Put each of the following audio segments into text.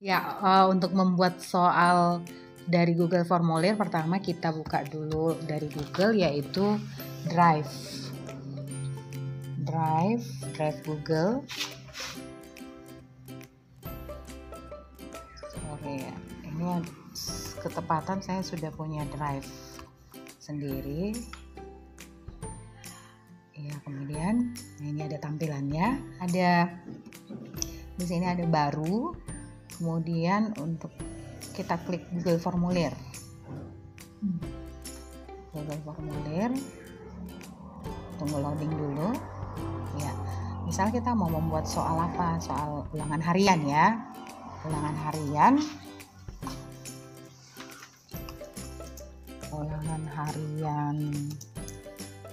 Ya, untuk membuat soal dari Google Formulir, pertama kita buka dulu dari Google, yaitu Drive Google. Sorry ya, ini ketepatan saya sudah punya Drive sendiri. Ya, kemudian ini ada tampilannya, ada di sini ada baru. Kemudian untuk kita klik Google Formulir. Google Formulir. Tunggu loading dulu. Ya. Misal kita mau membuat soal apa? Soal ulangan harian ya. Ulangan harian. Ulangan harian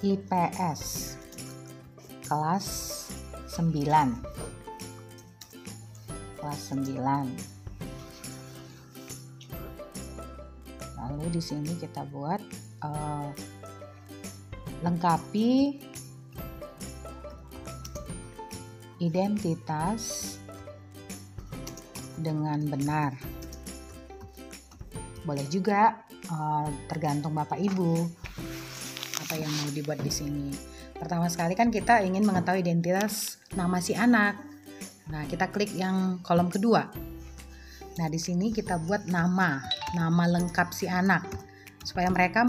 IPS kelas 9. Kelas 9. Lalu di sini kita buat lengkapi identitas dengan benar. Boleh juga tergantung Bapak Ibu apa yang mau dibuat di sini. Pertama sekali kan kita ingin mengetahui identitas nama si anak. Nah, kita klik yang kolom kedua. Nah, di sini kita buat nama lengkap si anak supaya mereka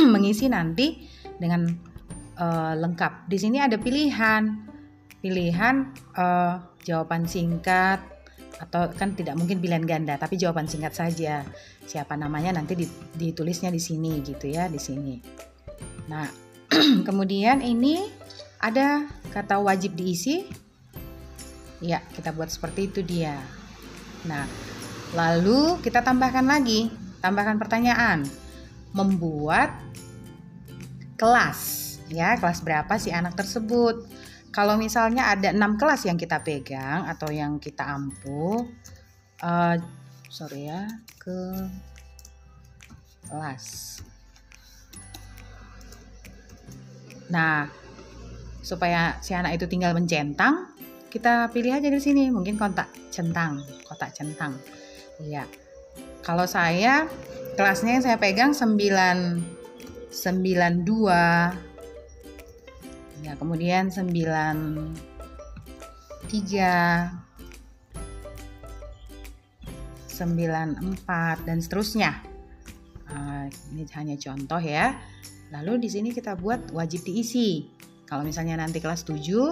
mengisi nanti dengan lengkap. Di sini ada pilihan jawaban singkat, atau kan tidak mungkin pilihan ganda, tapi jawaban singkat saja. Siapa namanya nanti ditulisnya di sini gitu ya, di sini. Nah, kemudian ini ada kata wajib diisi. Ya, kita buat seperti itu dia. Nah, lalu kita tambahkan pertanyaan. Membuat kelas, ya, kelas berapa si anak tersebut. Kalau misalnya ada 6 kelas yang kita pegang atau yang kita ampuh, ke kelas. Nah, supaya si anak itu tinggal mencentang, kita pilih aja di sini, mungkin kotak centang. Iya. Kalau saya kelasnya yang saya pegang 992. Ya, kemudian 93, 94 dan seterusnya. Ini hanya contoh ya. Lalu di sini kita buat wajib diisi. Kalau misalnya nanti kelas 7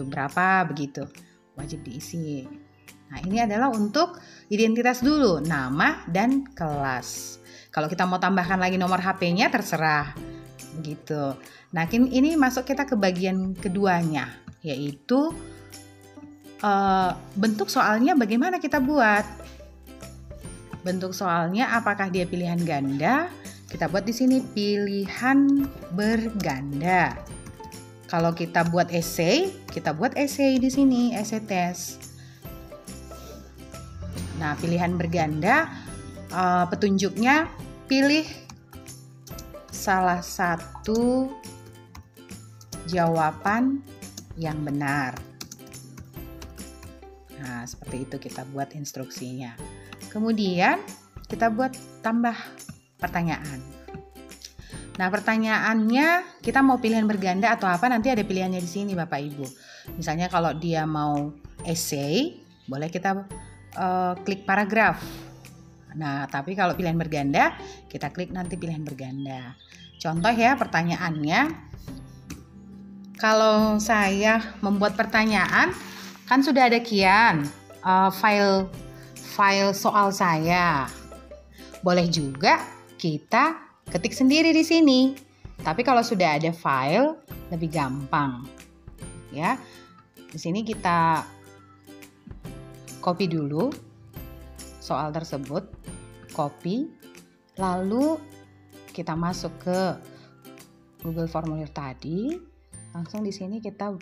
berapa begitu, wajib diisi. Nah, ini adalah untuk identitas dulu, nama dan kelas. Kalau kita mau tambahkan lagi nomor HP-nya terserah, begitu. Nah, ini masuk kita ke bagian keduanya, yaitu bentuk soalnya bagaimana kita buat. Bentuk soalnya apakah dia pilihan ganda? Kita buat di sini pilihan berganda. Kalau kita buat esai, kita buat esai di sini, esai tes. Nah, pilihan berganda, petunjuknya pilih salah satu jawaban yang benar. Nah, seperti itu kita buat instruksinya. Kemudian kita buat tambah pertanyaan. Nah, pertanyaannya kita mau pilihan berganda atau apa, nanti ada pilihannya di sini Bapak Ibu. Misalnya kalau dia mau essay, boleh kita klik paragraf. Nah, tapi kalau pilihan berganda, kita klik nanti pilihan berganda. Contoh ya pertanyaannya. Kalau saya membuat pertanyaan, kan sudah ada kian file soal saya. Boleh juga kita ketik sendiri di sini. Tapi kalau sudah ada file lebih gampang. Ya. Di sini kita copy dulu soal tersebut, copy. Lalu kita masuk ke Google Formulir tadi. Langsung di sini kita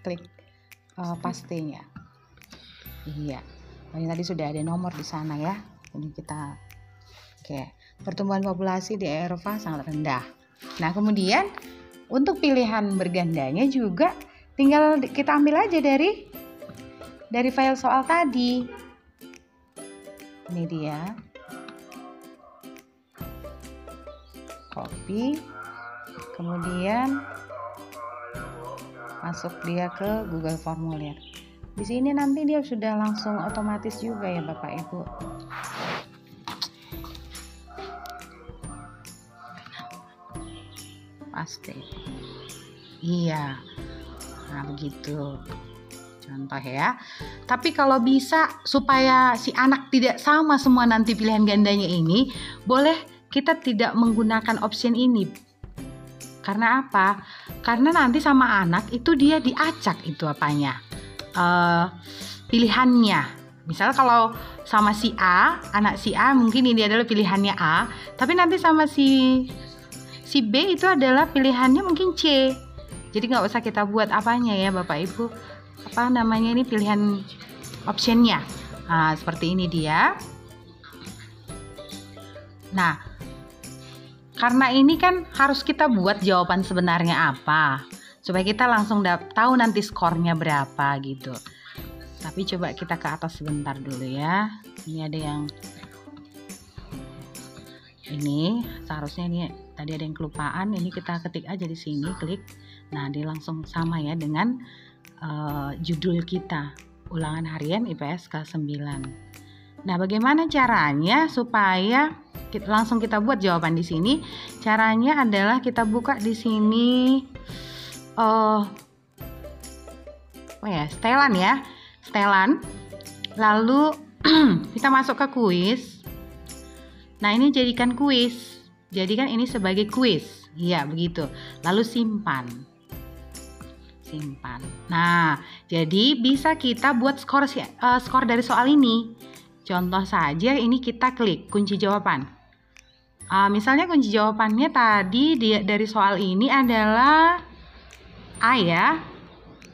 klik pastenya. Iya. Ini tadi sudah ada nomor di sana ya. Ini kita pertumbuhan populasi di Eropa sangat rendah. Nah, kemudian untuk pilihan bergandanya juga tinggal kita ambil aja dari file soal tadi. Ini dia. Copy. Kemudian masuk dia ke Google Formulir. Di sini nanti dia sudah langsung otomatis juga ya Bapak Ibu. Paste. Iya. Nah, begitu. Contoh ya. Tapi kalau bisa supaya si anak tidak sama semua nanti pilihan gandanya ini, boleh kita tidak menggunakan option ini. Karena apa? Karena nanti sama anak itu dia diacak itu apanya? Pilihannya. Misal kalau sama si A, anak si A mungkin ini adalah pilihannya A, tapi nanti sama si B itu adalah pilihannya mungkin C. Jadi nggak usah kita buat apanya ya Bapak Ibu. Apa namanya ini pilihan optionnya. Nah, seperti ini dia. Nah, karena ini kan harus kita buat jawaban sebenarnya apa, supaya kita langsung tahu nanti skornya berapa gitu. Tapi coba kita ke atas sebentar dulu ya. Ini ada yang ini seharusnya ini tadi ada yang kelupaan. Ini kita ketik aja di sini, klik. Nah, dia langsung sama ya dengan judul kita, ulangan harian IPS kelas 9. Nah, bagaimana caranya supaya langsung kita buat jawaban di sini? Caranya adalah kita buka di sini setelan ya, setelan. Lalu kita masuk ke kuis. Nah, ini jadikan kuis. Jadikan ini sebagai kuis. Iya, begitu. Lalu simpan. Nah, jadi bisa kita buat skor dari soal ini. Contoh saja ini kita klik kunci jawaban. Misalnya kunci jawabannya tadi dari soal ini adalah A ya.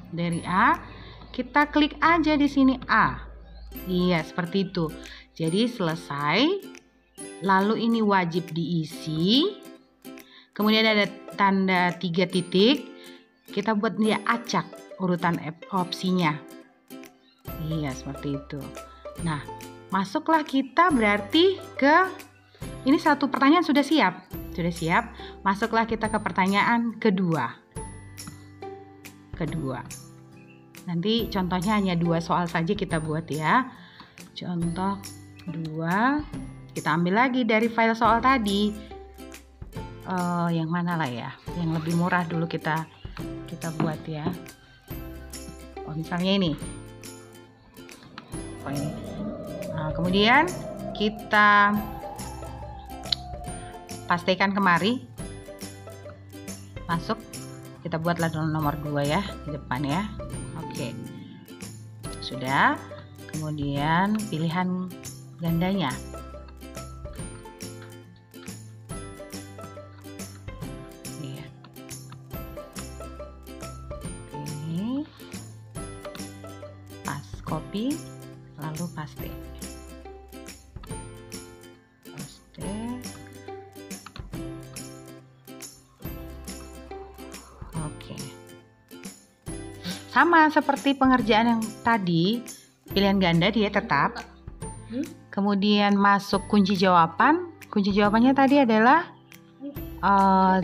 Dari A, kita klik aja di sini A. Iya, seperti itu. Jadi selesai. Lalu ini wajib diisi. Kemudian ada tanda 3 titik. Kita buat dia acak urutan opsinya. Iya, seperti itu. Nah, masuklah kita berarti ke ini satu pertanyaan sudah siap. Masuklah kita ke pertanyaan kedua. Nanti contohnya hanya 2 soal saja kita buat ya. Contoh 2. Kita ambil lagi dari file soal tadi. Yang mana lah ya? Yang lebih murah dulu kita buat ya. Misalnya ini. Nah, kemudian kita pastikan kemari. Masuk. Kita buatlah nomor 2 ya di depan ya. Oke. Sudah. Kemudian pilihan gandanya. Copy lalu paste. Oke. Sama seperti pengerjaan yang tadi, pilihan ganda dia tetap. Kemudian masuk kunci jawaban. Kunci jawabannya tadi adalah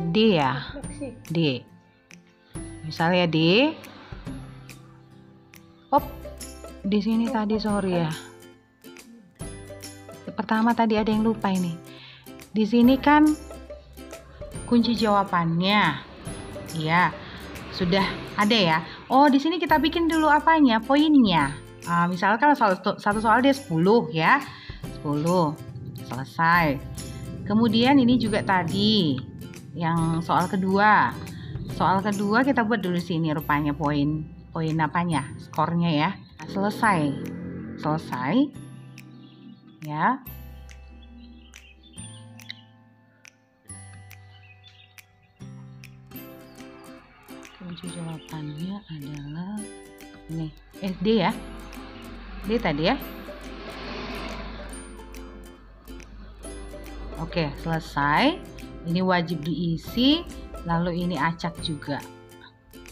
D ya. D. Misalnya D. Di sini tadi sorry ya. Pertama tadi ada yang lupa ini. Di sini kan kunci jawabannya. Iya. Sudah ada ya. Oh, di sini kita bikin dulu apanya? Poinnya. Misalkan satu soal dia 10 ya. 10. Selesai. Kemudian ini juga tadi yang soal kedua. Soal kedua kita buat dulu sini rupanya poin apanya? Skornya ya. Selesai ya. Kunci jawabannya adalah ini D ya. D tadi ya. Oke, selesai. Ini wajib diisi, lalu ini acak juga.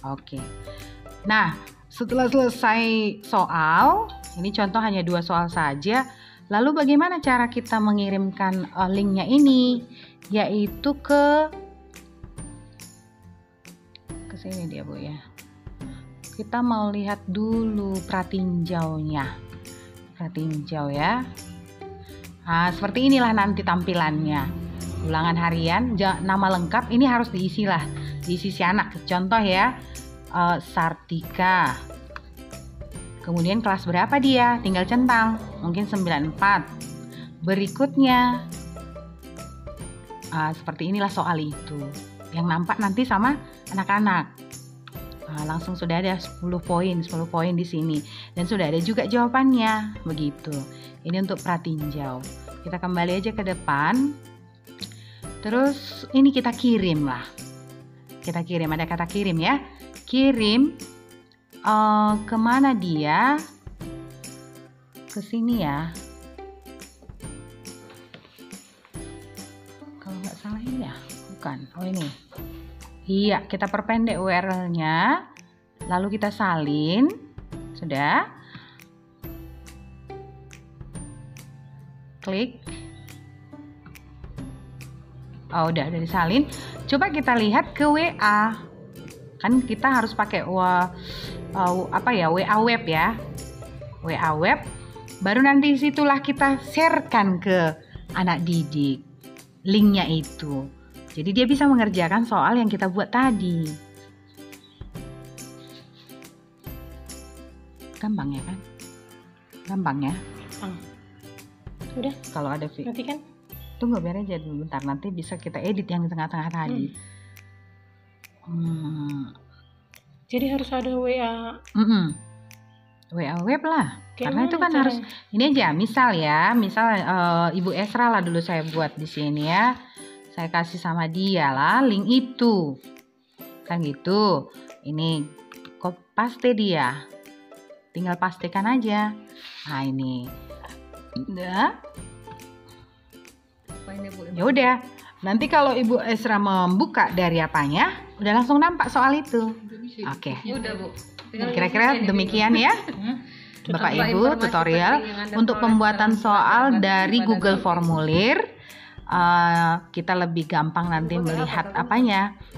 Oke. Nah, setelah selesai soal, ini contoh hanya 2 soal saja. Lalu bagaimana cara kita mengirimkan linknya ini? Yaitu ke sini dia Bu ya. Kita mau lihat dulu pratinjaunya. Pratinjau ya. Nah, seperti inilah nanti tampilannya. Ulangan harian, nama lengkap ini harus diisi lah. Diisi si anak. Contoh ya, Sartika. Kemudian kelas berapa dia? Tinggal centang. Mungkin 94. Berikutnya, seperti inilah soal itu. Yang nampak nanti sama anak-anak. Langsung sudah ada 10 poin di sini. Dan sudah ada juga jawabannya. Begitu. Ini untuk pratinjau. Kita kembali aja ke depan. Terus ini kita kirim lah. Kita kirim, ada kata kirim ya. Kirim kemana dia? Ke sini ya. Kalau nggak salah ini ya. Bukan. Oh ini. Iya, kita perpendek URL-nya. Lalu kita salin. Sudah. Klik. Oh, udah disalin. Coba kita lihat ke WA. Kan kita harus pakai WA web ya. WA web. Baru nanti situlah kita sharekan ke anak didik linknya itu. Jadi dia bisa mengerjakan soal yang kita buat tadi. Gampang ya kan? Gampang ya? Udah. Kalau ada Nanti kan? Tunggu biar aja dulu bentar. Nanti bisa kita edit yang di tengah-tengah tadi. Jadi harus ada WA. WA web lah. Karena Gimana itu kan caranya? harus. Ini aja. Misal Ibu Esra lah dulu saya buat di sini ya. Saya kasih sama dia lah link itu. Kan gitu. Ini paste dia. Tinggal pastikan aja. Nah ini. Udah. Ya udah. Nanti kalau Ibu Esra membuka dari apanya, udah langsung nampak soal itu. Oke. Udah Bu. Kira-kira demikian ya. Bapak Ibu, tutorial untuk pembuatan soal dari Google Formulir. Kita lebih gampang nanti melihat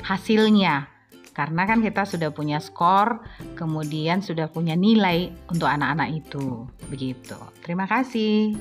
hasilnya, karena kan kita sudah punya skor, kemudian sudah punya nilai untuk anak-anak itu. Begitu. Terima kasih.